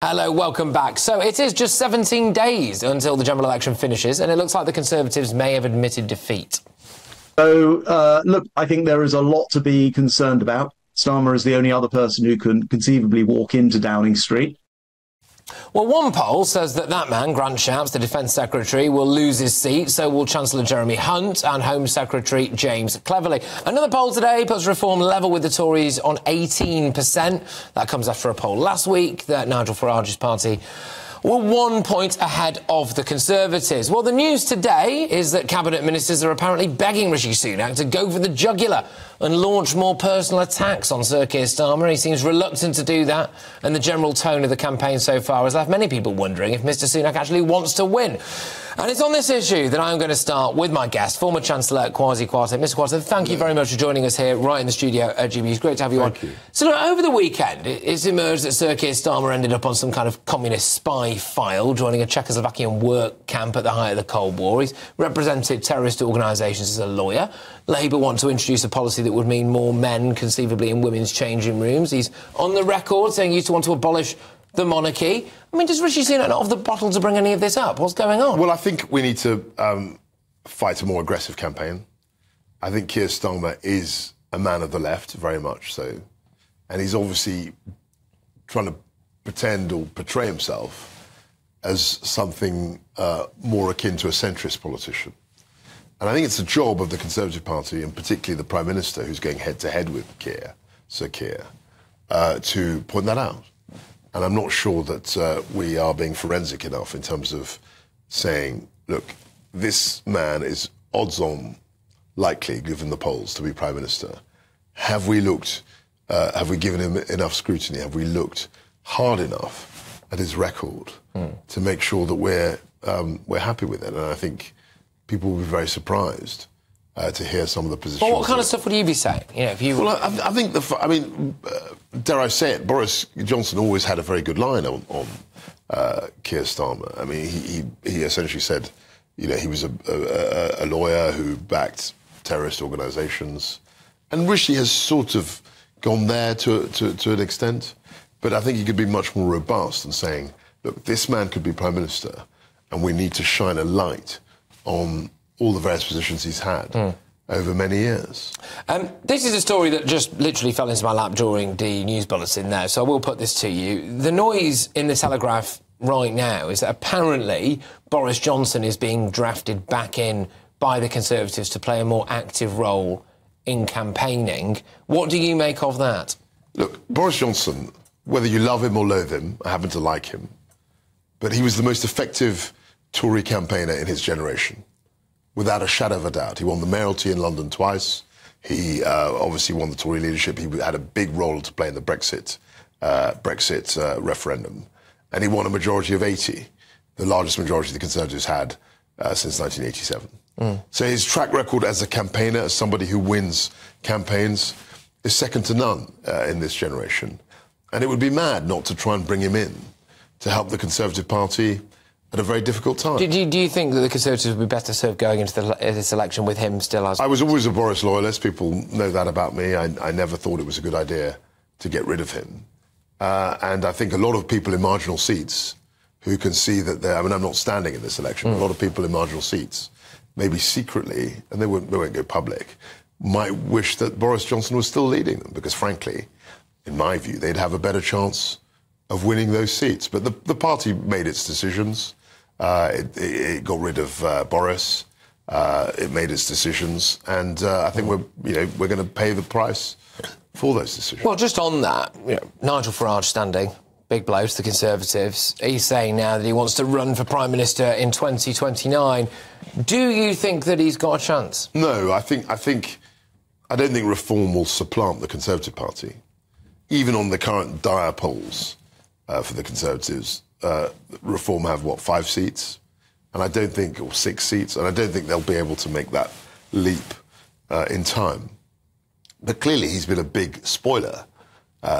Hello, welcome back. So it is just 17 days until the general election finishes, and it looks like the Conservatives may have admitted defeat. So, look, I think there is a lot to be concerned about. Starmer is the only other person who can conceivably walk into Downing Street. Well, one poll says that man, Grant Shapps, the Defence Secretary, will lose his seat, so will Chancellor Jeremy Hunt and Home Secretary James Cleverly. Another poll today puts Reform level with the Tories on 18%. That comes after a poll last week that Nigel Farage's party were 1 point ahead of the Conservatives. Well, the news today is that Cabinet Ministers are apparently begging Rishi Sunak to go for the jugular and launch more personal attacks on Sir Keir Starmer. He seems reluctant to do that, and the general tone of the campaign so far has left many people wondering if Mr Sunak actually wants to win. And it's on this issue that I'm going to start with my guest, former Chancellor Kwasi Kwarteng. Mr Kwarteng, thank you very much for joining us here right in the studio at GB. It's great to have you on. Thank you. So look, over the weekend, it's emerged that Sir Keir Starmer ended up on some kind of communist spy file, joining a Czechoslovakian work camp at the height of the Cold War. He's represented terrorist organisations as a lawyer. Labour want to introduce a policy that would mean more men, conceivably, in women's changing rooms. He's on the record saying he used to want to abolish the monarchy. I mean, does Rishi Sunak not have the bottle to bring any of this up? What's going on? Well, I think we need to fight a more aggressive campaign. I think Keir Starmer is a man of the left, very much so. And he's obviously trying to pretend or portray himself as something more akin to a centrist politician. And I think it's the job of the Conservative Party, and particularly the Prime Minister, who's going head-to-head with Sir Keir, to point that out. And I'm not sure that we are being forensic enough in terms of saying, look, this man is odds-on likely, given the polls, to be Prime Minister. Have we looked, have we given him enough scrutiny? Have we looked hard enough at his record to make sure that we're happy with it? And I think people will be very surprised to hear some of the positions. Well, what kind of stuff would you be saying? You know, if you... Well, I think, dare I say it, Boris Johnson always had a very good line on Keir Starmer. I mean, he essentially said, you know, he was a lawyer who backed terrorist organisations. And Rishi has sort of gone there to an extent. But I think he could be much more robust in saying, look, this man could be Prime Minister, and we need to shine a light on all the various positions he's had over many years. This is a story that just literally fell into my lap during the news bulletin there, so I will put this to you. The noise in the Telegraph right now is that apparently Boris Johnson is being drafted back in by the Conservatives to play a more active role in campaigning. What do you make of that? Look, Boris Johnson, whether you love him or loathe him, I happen to like him, but he was the most effective Tory campaigner in his generation, without a shadow of a doubt. He won the mayoralty in London twice. He obviously won the Tory leadership. He had a big role to play in the Brexit referendum. And he won a majority of 80, the largest majority the Conservatives had since 1987. So his track record as a campaigner, as somebody who wins campaigns, is second to none in this generation. And it would be mad not to try and bring him in to help the Conservative Party at a very difficult time. Do you think that the Conservatives would be better served going into this election with him still as... I was always a Boris loyalist. People know that about me. I never thought it was a good idea to get rid of him. And I think a lot of people in marginal seats who can see that they're... I mean, I'm not standing in this election. A lot of people in marginal seats, maybe secretly, and they won't go public, might wish that Boris Johnson was still leading them because, frankly, in my view, they'd have a better chance of winning those seats. But the party made its decisions. It got rid of Boris. It made its decisions, and I think we're going to pay the price for those decisions. Well, just on that, Nigel Farage standing, big blow to the Conservatives. He's saying now that he wants to run for Prime Minister in 2029. Do you think that he's got a chance? No, I don't think Reform will supplant the Conservative Party, even on the current dire polls for the Conservatives. Reform have, 5 seats? And I don't think, or 6 seats, and I don't think they'll be able to make that leap in time. But clearly he's been a big spoiler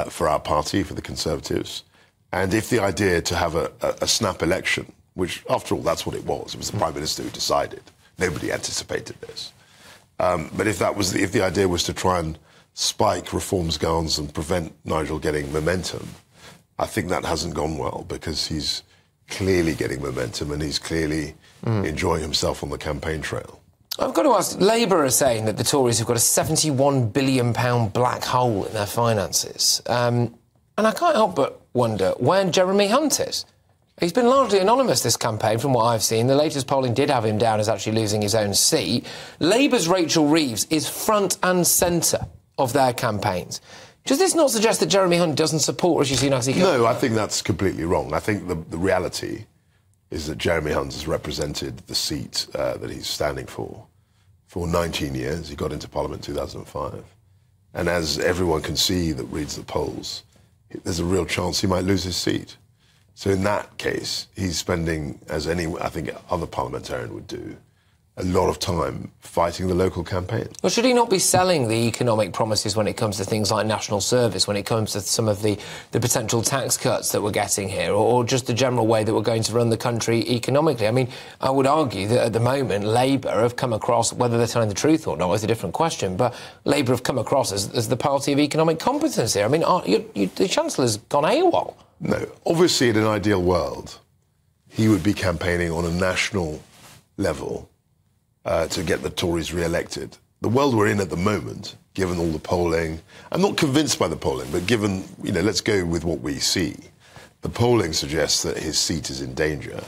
for our party, for the Conservatives. And if the idea to have a snap election, which, after all, that's what it was the Prime Minister who decided. Nobody anticipated this. But if the idea was to try and spike Reform's guns and prevent Nigel getting momentum, I think that hasn't gone well because he's clearly getting momentum and he's clearly enjoying himself on the campaign trail. I've got to ask, Labour are saying that the Tories have got a £71 billion black hole in their finances. And I can't help but wonder where Jeremy Hunt is. He's been largely anonymous this campaign, from what I've seen. The latest polling did have him down as actually losing his own seat. Labour's Rachel Reeves is front and centre of their campaigns. Does this not suggest that Jeremy Hunt doesn't support Rishi Sunak? No, I think that's completely wrong. I think the reality is that Jeremy Hunt has represented the seat that he's standing for 19 years. He got into Parliament in 2005. And as everyone can see that reads the polls, there's a real chance he might lose his seat. So in that case, he's spending, as any, I think, other parliamentarian would do, a lot of time fighting the local campaign. Well, should he not be selling the economic promises when it comes to things like national service, when it comes to some of the potential tax cuts that we're getting here, or just the general way that we're going to run the country economically? I mean, I would argue that at the moment, Labour have come across, whether they're telling the truth or not is a different question, but Labour have come across as the party of economic competence here. I mean, the Chancellor's gone AWOL. No. Obviously, in an ideal world, he would be campaigning on a national level to get the Tories re-elected. The world we're in at the moment, given all the polling, I'm not convinced by the polling, but given, let's go with what we see. The polling suggests that his seat is in danger.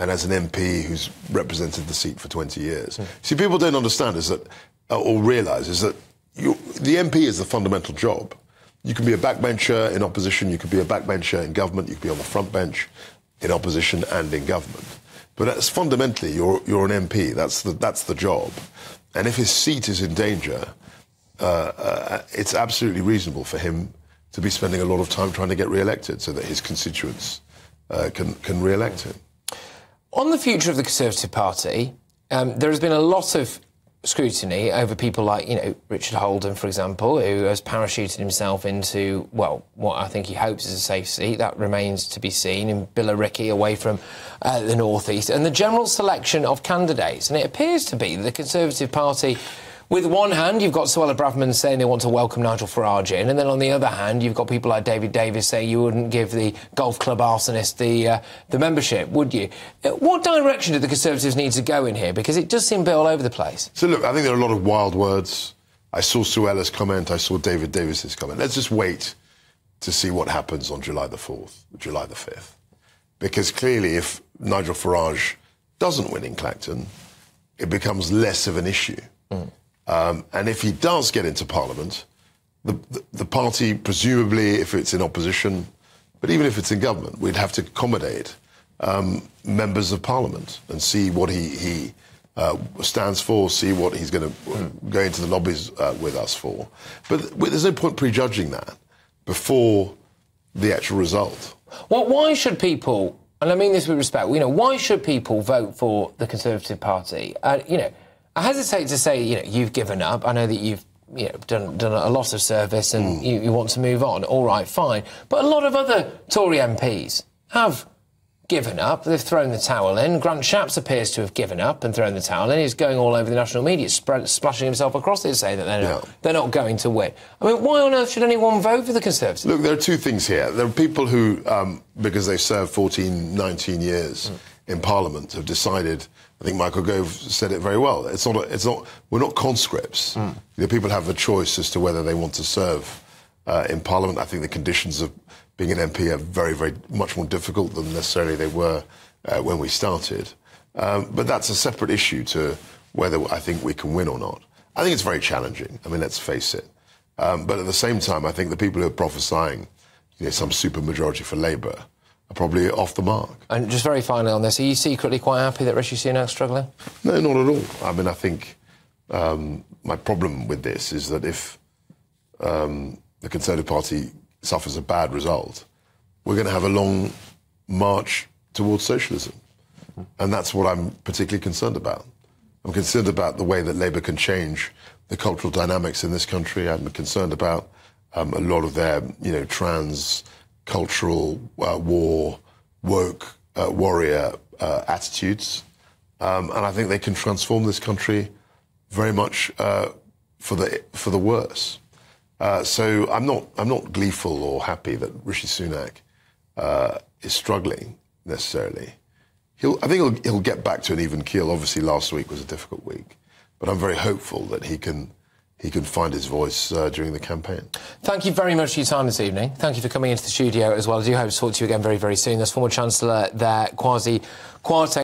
And as an MP who's represented the seat for 20 years, see, people don't understand or realise is that the MP is the fundamental job. You can be a backbencher in opposition, you could be a backbencher in government, you could be on the front bench in opposition and in government. But that's fundamentally, you're an MP. That's the job. And if his seat is in danger, it's absolutely reasonable for him to be spending a lot of time trying to get re-elected so that his constituents can re-elect him. On the future of the Conservative Party, there has been a lot of scrutiny over people like, Richard Holden, for example, who has parachuted himself into, well, what I think he hopes is a safe seat. That remains to be seen. In Billericay, away from the North East. And the general selection of candidates. And it appears to be that the Conservative Party, with one hand, you've got Suella Braverman saying they want to welcome Nigel Farage in, and then on the other hand, you've got people like David Davis saying you wouldn't give the golf club arsonist the membership, would you? What direction do the Conservatives need to go in here? Because it does seem a bit all over the place. So, look, I think there are a lot of wild words. I saw Suella's comment, I saw David Davis's comment. Let's just wait to see what happens on July the 4th, July the 5th. Because clearly, if Nigel Farage doesn't win in Clacton, it becomes less of an issue. And if he does get into Parliament, the party, presumably, if it's in opposition, but even if it's in government, we'd have to accommodate members of Parliament and see what he stands for, see what he's going to go into the lobbies with us for. But there's no point prejudging that before the actual result. Well, why should people, and I mean this with respect, why should people vote for the Conservative Party? I hesitate to say, you've given up. I know that you've done a lot of service and you want to move on. All right, fine. But a lot of other Tory MPs have given up. They've thrown the towel in. Grant Shapps appears to have given up and thrown the towel in. He's going all over the national media, splashing himself across it, saying that they're not going to win. I mean, why on earth should anyone vote for the Conservatives? Look, there are two things here. There are people who, because they've served 14, 19 years in Parliament, have decided. I think Michael Gove said it very well. We're not conscripts. People have the choice as to whether they want to serve in Parliament. I think the conditions of being an MP are very, very much more difficult than necessarily they were when we started. But that's a separate issue to whether I think we can win or not. I think it's very challenging. I mean, let's face it. But at the same time, I think the people who are prophesying some supermajority for Labour are probably off the mark. And just very finally on this, are you secretly quite happy that Rishi Sunak's struggling? No, not at all. I mean, I think my problem with this is that if the Conservative Party suffers a bad result, we're going to have a long march towards socialism. And that's what I'm particularly concerned about. I'm concerned about the way that Labour can change the cultural dynamics in this country. I'm concerned about a lot of their, trans cultural woke warrior attitudes, and I think they can transform this country very much for the worse. So I'm not gleeful or happy that Rishi Sunak is struggling necessarily. I think he'll get back to an even keel. Obviously, last week was a difficult week, but I'm very hopeful that he can find his voice during the campaign. Thank you very much for your time this evening. Thank you for coming into the studio as well. I do hope to talk to you again very, very soon. There's former Chancellor there, Kwasi Kwarteng.